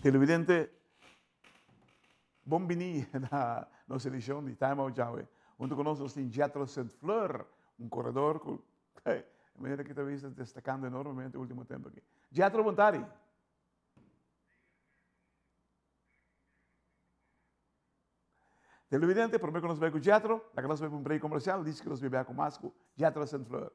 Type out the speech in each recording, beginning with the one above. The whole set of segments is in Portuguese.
Televidente, bombini na nossa edição de Time Out Yahweh. Junto conosco tem Jethro St. Fleur, um corredor que, a maneira que talvez está destacando enormemente no último tempo aqui. Jethro, boa tarde. Televidente, primeiro que nós vemos com Jethro, daqui nós vemos um break comercial, diz que nós vemos com Masco, Jethro St. Fleur.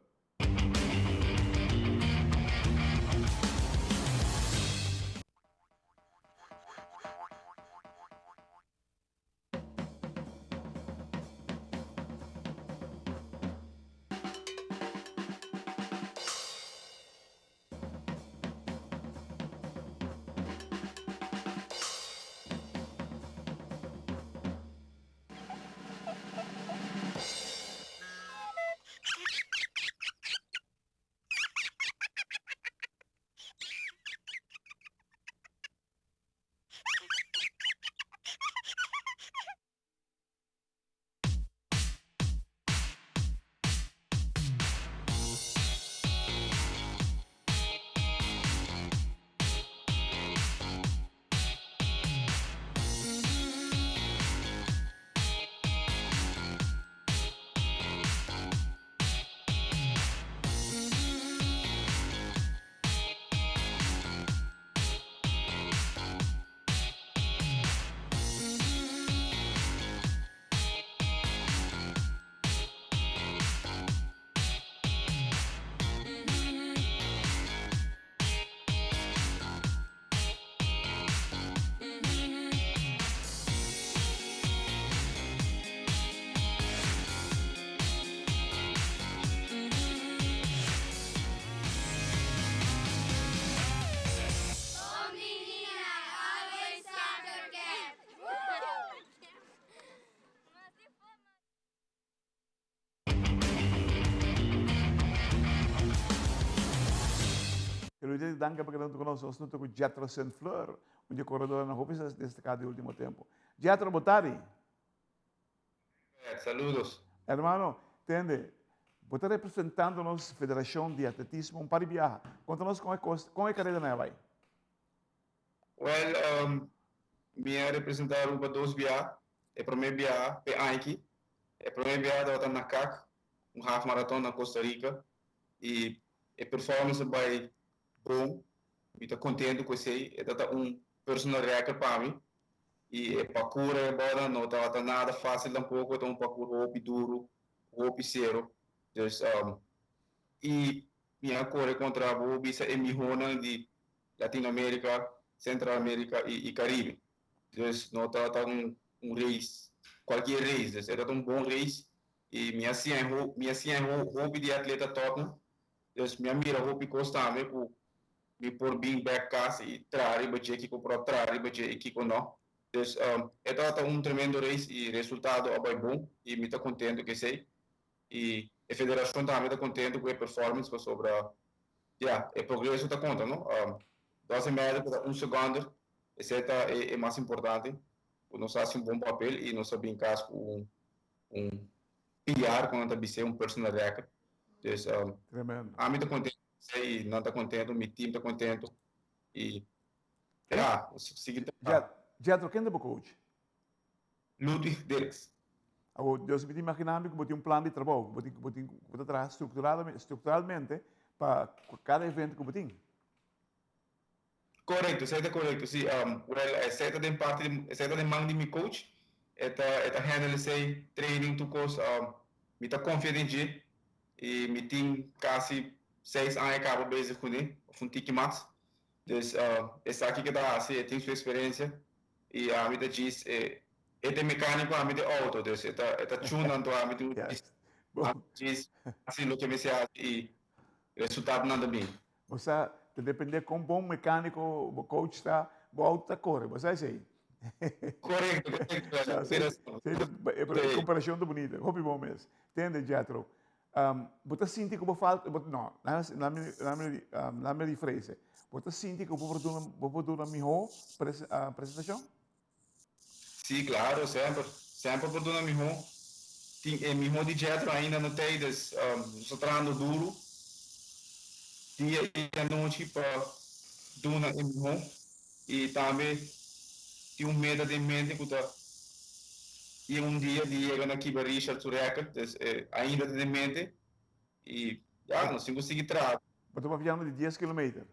Eu lhe digo, danke porque não conosco, nós não temos Jethro St. Fleur, onde o corredor na roupa está destacado no último tempo. Jethro, boa tarde. Saludos. Hermano, entende? Você está representando a nossa Federação de Atletismo, um par de viajar. Conta-nos como é a carreira na vai. Well, minha representar uma dos via, é primeiro via é aqui, é primeiro via da na CAC, half marathon na Costa Rica e a performance vai bom, eu estou contente com isso aí, é personal record para mim e é parkour agora não está nada fácil tampouco, é parkour roupa duro, roupa zero, e minha corre contra a Bobisa é minha de Latinoamérica, Central América e Caribe. Então, não está um race, qualquer race, era um bom race e minha hobby de atleta top, então minha mira hobby constante por bem back casa e trari bache aqui com pro trari bache aqui com não. Então, é um tremendo race e resultado é bom e me está contente que sei e a federação também está contente com a performance sobre o progresso está conta, não? 12 metros, segundo, esse é mais importante, nós fazemos um bom papel e nós sabemos com PR, quando está bem personal record. Então, Tremendo. a mim está contente, sei, não está contente, meu time está contente e o seguinte. Jethro, quem é o coach? Ludwig Dirks. Eu sempre imaginando que você tem um plano de trabalho, você traz estruturalmente para cada evento que você tem. Correto, certo, correto. Sim, certo de parte, certo de mão de meu coach, handle sei training tu course, me tá confiante e me tem quase 6 anos acaba base com ele, um tique max. Então, essa aqui que dá, assim, tem sua experiência e a me diz, é mecânico, a me de auto, então, é tunando a me diz, assim, o que me se e resultado nada bem. Você depende com bom mecânico, o coach está, o auto está corre, você é assim. Correto. É comparação do bonita, hobby bom mesmo. Entende, Jethro? Você sente que você falta, não, na minha diferença, você sente que você pode dar uma melhor apresentação? Sim, claro, sempre por dar melhor. Melhor de Jethro ainda não tem, estou trabalhando duro, dia e noite para dar melhor. e também tem meta de mente que tá e dia de chegar aqui para Richard Sureca, ainda tem mente e já não sei conseguir trabalhar. Você vai viajando de 10 km.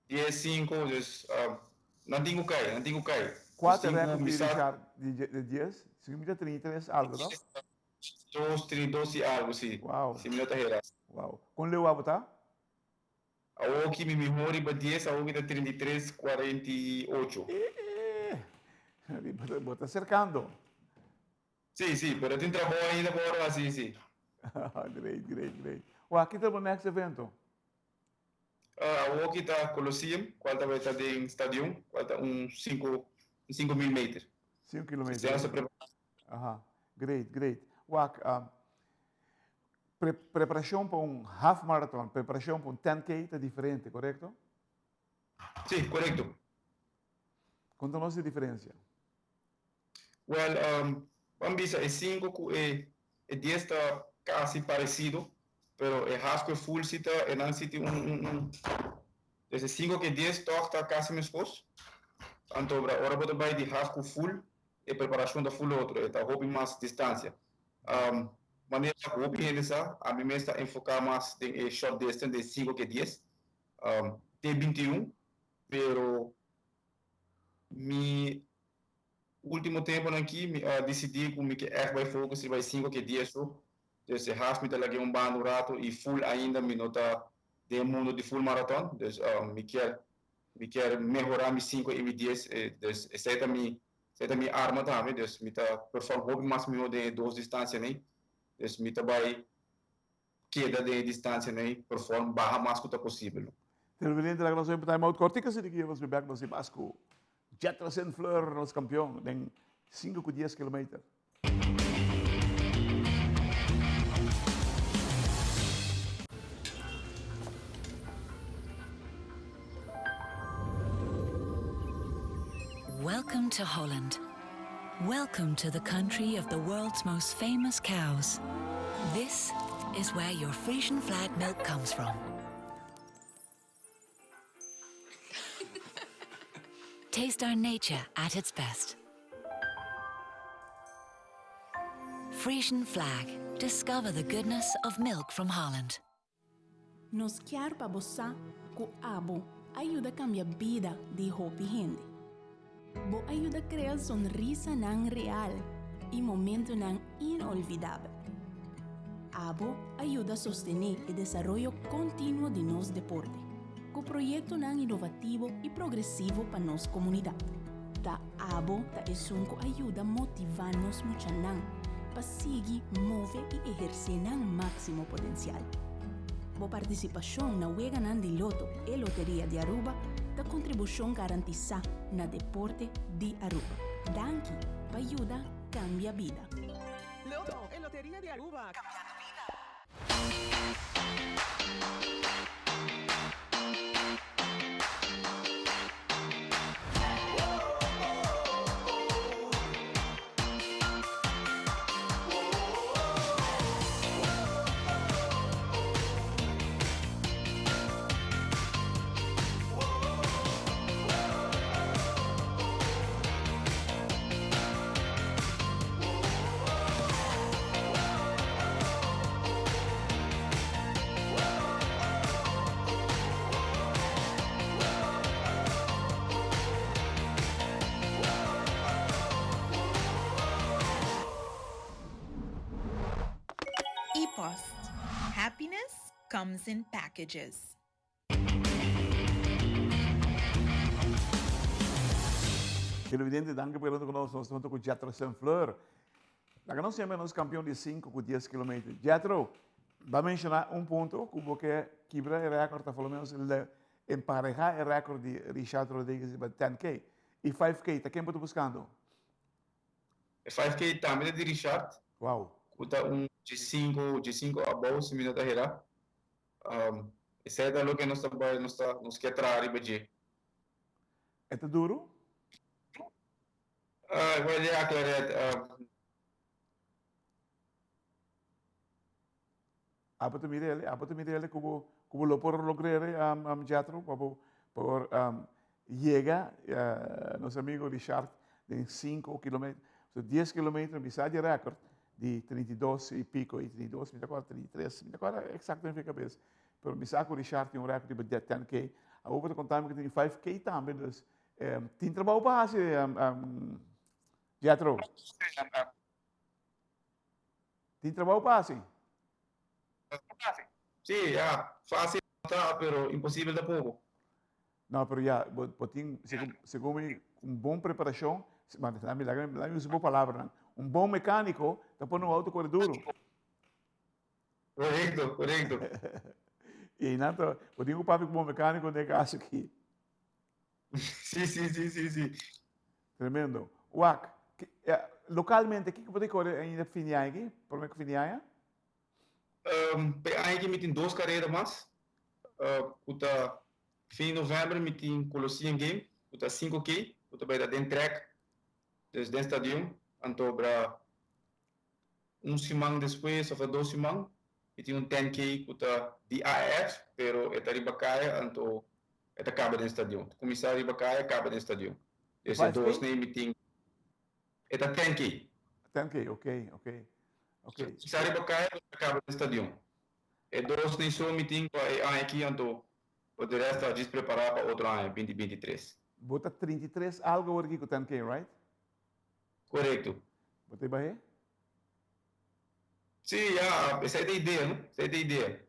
10, 5, não tenho cai, não tenho cai. Os Qual é o 5 recorde me de sabe, Richard de 10? 5,30 é algo, não? 2, 3, 12 algo assim, Uau, se me nota errado. uau. Com Leo Abuta? A Oki me melhora para 10, a Oki está 33, 48. Você cercando. Sim, sim, pero tem trabalho ainda por hora, sim, sim. Great, great, great. Uau, aqui está o next evento. A Oki está Colosseum, qual vai estar em estádio, qual está 5 mil metros. 5 Este ano km. se prepara. Aham. Great, great. Uau, preparação para um half marathon, preparação para um 10K está diferente, correto? Sim, correto. Conta-nos a diferença. Well, vamos ver, 5 e 10 está quase parecido, pero el Hasco full cita, en un sitio, desde 5 que 10 está casi mesmo esposo. Então, agora vou trabalhar de Hasco full e preparação da full outro, está hobby mais distância. Maneira hobby ainda a mim está enfocar mais em short distance de 5 que 10. Tem 21, pero mi último tempo aqui decidi que echt vai focus vai 5 que 10 so. Dus haast me lagi bando rato e full ainda me nota de mundo de full marathon. Dus me quer melhorar mi 5 e mi 10. Dus essa é minha arma também. Dus me tá perform hobby mais meu de 2 distância né. Dus me tá vai queda de distância né, perform barra mais que tá possível. Televidente da Granação Time Out Cortica, se aqui vamos beber nos Basco. Jethro Fleur, nosso campeão, em 5 com 10 km. Welcome to Holland. Welcome to the country of the world's most famous cows. This is where your Frisian flag milk comes from. Taste our nature at its best. Frisian flag. Discover the goodness of milk from Holland. Nos quer para você que abo ajuda a cambiar a vida de hopi gente. Bo ajuda a criar sonrisa não real e momento não inolvidável. Abo ajuda a sostener o desenvolvimento contínuo de nosso deporte, com projeto não inovativo e progressivo para nossa comunidade. Da Abo ta esunco ajuda a motivar nos muchanan para seguir, mover e exercer não máximo potencial. Bo participação na Wega nan de Loto e Loteria de Aruba da contribuição garantizada na deporte de Aruba. Danke, para ajuda cambia vida. Loto e Loteria de Aruba. ePost. Happiness comes in packages. Televidente, danke por estar conosco. Nós estamos com Jethro Fleur. Nós temos nosso campeão de 5 com 10 km. Jethro, vai mencionar um ponto que quebra o recorde, pelo menos emparejar o recorde de Richard Rodrigues para 10K. E 5K, tá quem você buscando? 5K também é de Richard. Uau. Kuta G5 above se minuta hera. Esse é o que nós quer trazer para G. É duro? Well, yeah, claro. Apa tu mirele como lo por lograre Jethro por llega, nosso amigo Richard, de 5 kilómetros, 10 kilómetros, me sai de recorde de 32 e pico, e 32, 24, 33, 24, exatamente na cabeça. Pero me saco o Richard tem recorde de 10K. A outra contar que tem 5K também, dus, tem trabalho para fazer, Jethro. Tem trabalho para fazer. Sí, ya, fácil está, pero imposible tampoco. Não, pero já, botin, segundo bom preparação, mas lá me usa boa palavra, né? Bom mecânico, tá pondo um auto corre duro. Correcto, correcto. E nada, botin um papo com bom mecânico de caso aqui. Sí. Tremendo. Uac, localmente, o que você corre ainda finia aqui? Por que finia? Aí que tem 2 carreiras mais. Uta fim de novembro me tem Colosseum Game, uta 5K, uta vai dar den track, desde o estádio, então para semana depois, ou 2 semanas, me tem 10K, uta DAF, pero é riba caia, então é acaba no estádio. Começar riba caia, acaba no estádio. Esse 2 nem me tem, é 10K. 10K, ok. Começar riba caia, acaba no estádio. É 2 nem só me tem aqui, então poderia estar despreparado para outro ano, 2023. Bota 33 algo aqui com 10K, right? Correto. Botei barré? Sim, essa é a ideia, não? Essa é a ideia.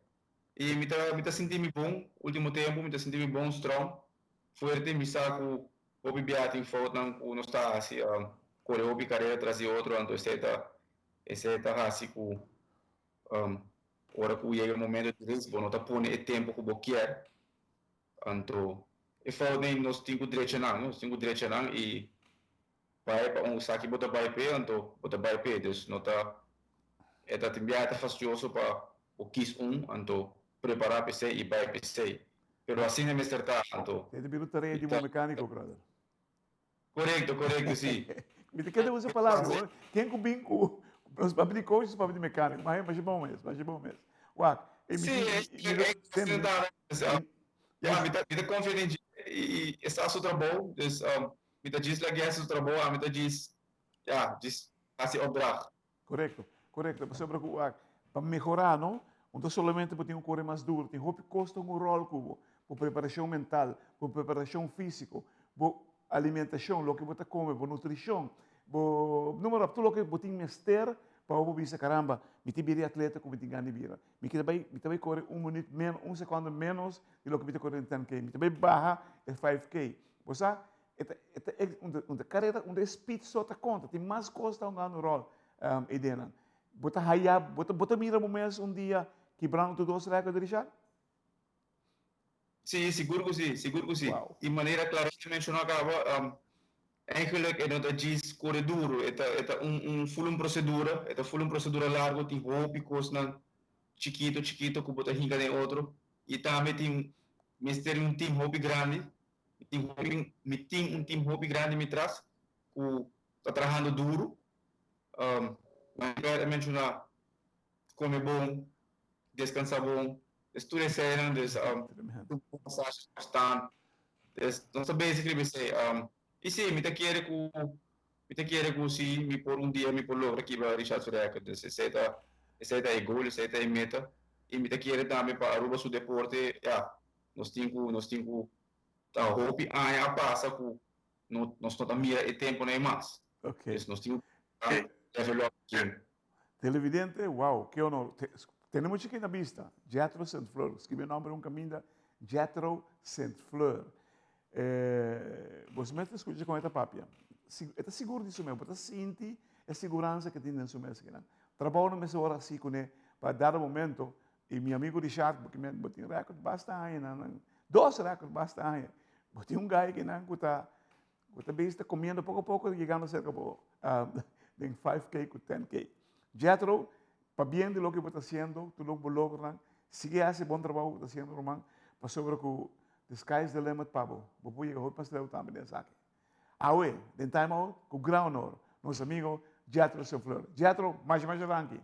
E me tá sentindo bom, último tempo, me tá sentindo bom, strong, forte, me saco, o bibiate em foto, não está assim, correr o carreira trazer outro, então esse tá assim, com, hora que chega o momento de risco, não tá pondo o tempo que eu quero, então, e foto nem nós temos direção, e vai para saque bota vai pé, então bota vai pé, então não tá é também fastidioso para o quis então preparar PC e vai PC. Pero assim não me acertar, então. Tem de vir o tarefa de bom mecânico, brother. Correto, sim. Me te queda essa palavra. Quem combina com os papéis de coach, os papéis de mecânico, mas é bom mesmo. Uau. Sim, me dá confiança e está o trabalho, me dá diz lá que esse trabalho, me dá diz assim obrar. Correto. Você para melhorar, não? Não solamente para ter um correr mais duro, tem que custa um rol cubo, por preparação mental, por preparação física, por alimentação, o que você come, por nutrição, por número tudo o que você tem mister para o bisa caramba, me tem biri atleta como tem ganho vira. Me também corre minuto menos, segundo menos do que você corre em 10K. Me também barra é 5K. Você uma carreira, speed só tá conta, tem mais custa um ano rol, Edena. Bota hayab, bota mira momentos dia quebrando tudo os recordes, Richard? Sim, seguro que sim. Wow. De maneira clara, mencionou acaba, eigenlijk é não diz corre duro, é full procedura largo, tem roupas não chiquito que bota hinga de outro, e também tem mistério time hobby grande, tem um time hobby grande me traz, que está trabalhando duro. Mas mencionar come bom, descansar bom, estuda sério, massagem constante, não sei basically say, e sim, me te quer que sim, me por dia me por logo aqui para Richard Ferreira, esse é goal, esse é meta, e me te quer também para aruba su deporte, nós temos a hobby, passa com nós não mira o tempo nem mais, nós temos Televidente, wow, que honor. Temos aqui na vista, Jethro St. Fleur. Escreve o nome de caminho, Jethro St. Fleur. Você me escuta com esta papia. Está seguro disso mesmo, está sente a segurança que tem nesse mês. Trabalho nessa hora assim, para dar o momento, e meu amigo Richard, porque me botou recorde bastante, 2 recordes bastante. Botou gajo que não está está comendo pouco a pouco, chegando cerca de 5K com 10K. Jethro, para bien de lo que você está fazendo, tu lo logras, sigue esse bom trabalho que está fazendo, Román, para sobre que the sky is the limit, Pablo. Vou chegar hoje para o também dessa aqui. Aue, den time out, com grande honor, nosso amigo Jethro St. Fleur. Jethro, mais arranque.